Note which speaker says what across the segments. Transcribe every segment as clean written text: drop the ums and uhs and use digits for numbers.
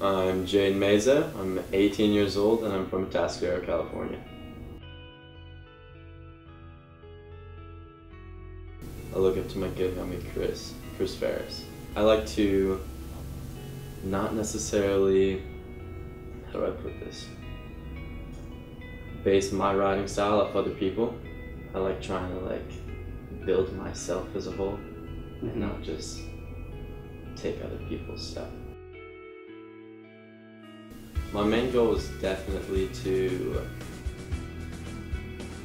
Speaker 1: I'm Jayden Mazzo. I'm 18 years old and I'm from Atascadero, California. I look up to my good homie Chris Ferris. I like to not necessarily, how do I put this, base my riding style off other people. I like trying to build myself as a whole and not just take other people's stuff. My main goal was definitely to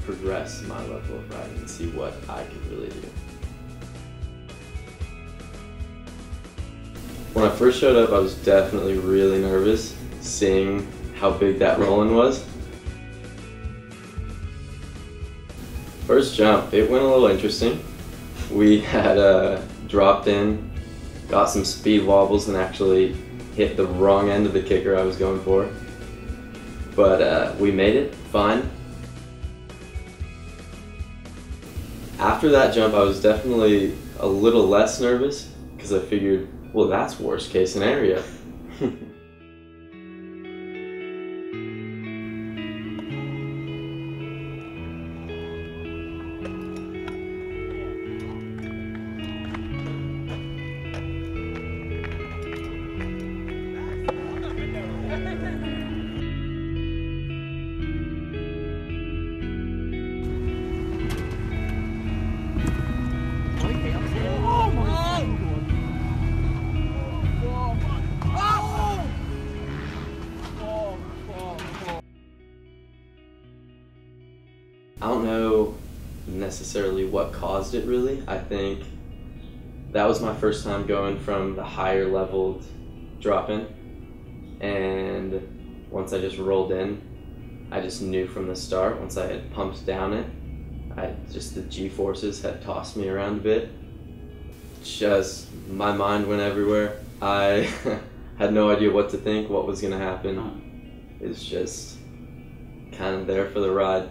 Speaker 1: progress my level of riding and see what I could really do. When I first showed up, I was definitely really nervous, seeing how big that roll-in was. First jump, it went a little interesting. We had dropped in, got some speed wobbles, and actually hit the wrong end of the kicker I was going for. But we made it fine. After that jump, I was definitely a little less nervous because I figured, well, that's worst case scenario. I don't know necessarily what caused it really. I think that was my first time going from the higher leveled drop-in, and once I just rolled in, I just knew from the start, once I had pumped down it, the G-forces had tossed me around a bit. Just, my mind went everywhere. I had no idea what to think, what was gonna happen. It was just kind of there for the ride.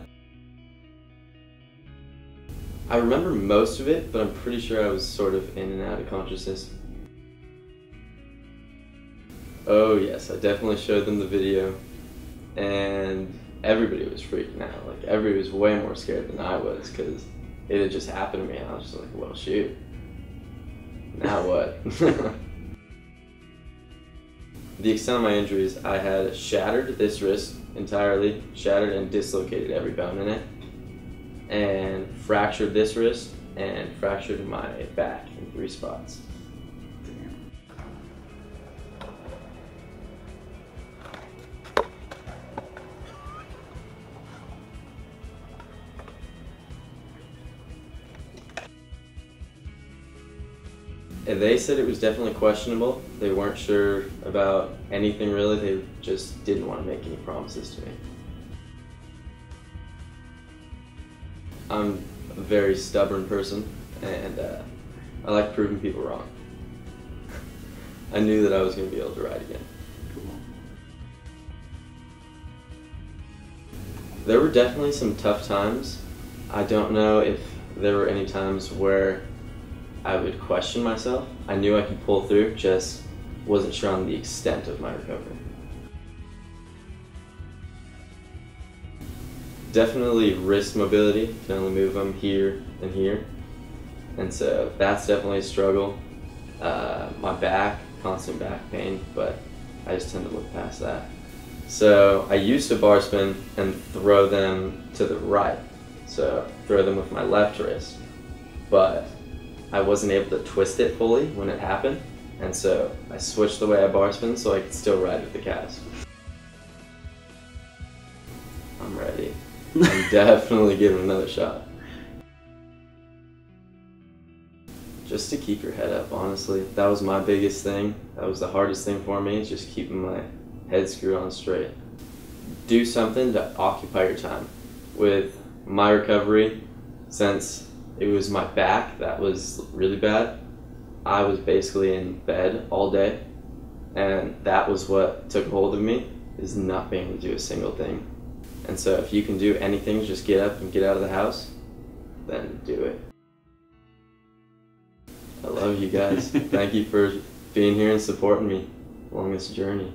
Speaker 1: I remember most of it, but I'm pretty sure I was sort of in and out of consciousness. Oh yes, I definitely showed them the video, and everybody was freaking out. Everybody was way more scared than I was because it had just happened to me, and I was just like, well, shoot. Now what? The extent of my injuries, I had shattered this wrist entirely, shattered and dislocated every bone in it, and fractured this wrist and fractured my back in 3 spots. And they said it was definitely questionable. They weren't sure about anything really. They just didn't want to make any promises to me. I'm a very stubborn person, and I like proving people wrong. I knew that I was going to be able to ride again. There were definitely some tough times. I don't know if there were any times where I would question myself. I knew I could pull through, just wasn't sure on the extent of my recovery. Definitely wrist mobility, can only move them here and here, and so that's definitely a struggle. My back, constant back pain, but I just tend to look past that. So I used to bar spin and throw them to the right, so throw them with my left wrist, but I wasn't able to twist it fully when it happened, and so I switched the way I bar spin so I could still ride with the cast. I'm ready. I'm definitely giving it another shot. Just to keep your head up, honestly. That was my biggest thing. That was the hardest thing for me, is just keeping my head screwed on straight. Do something to occupy your time. With my recovery, since it was my back that was really bad, I was basically in bed all day, and that was what took hold of me, is not being able to do a single thing. And so if you can do anything, just get up and get out of the house, then do it. I love you guys. Thank you for being here and supporting me along this journey.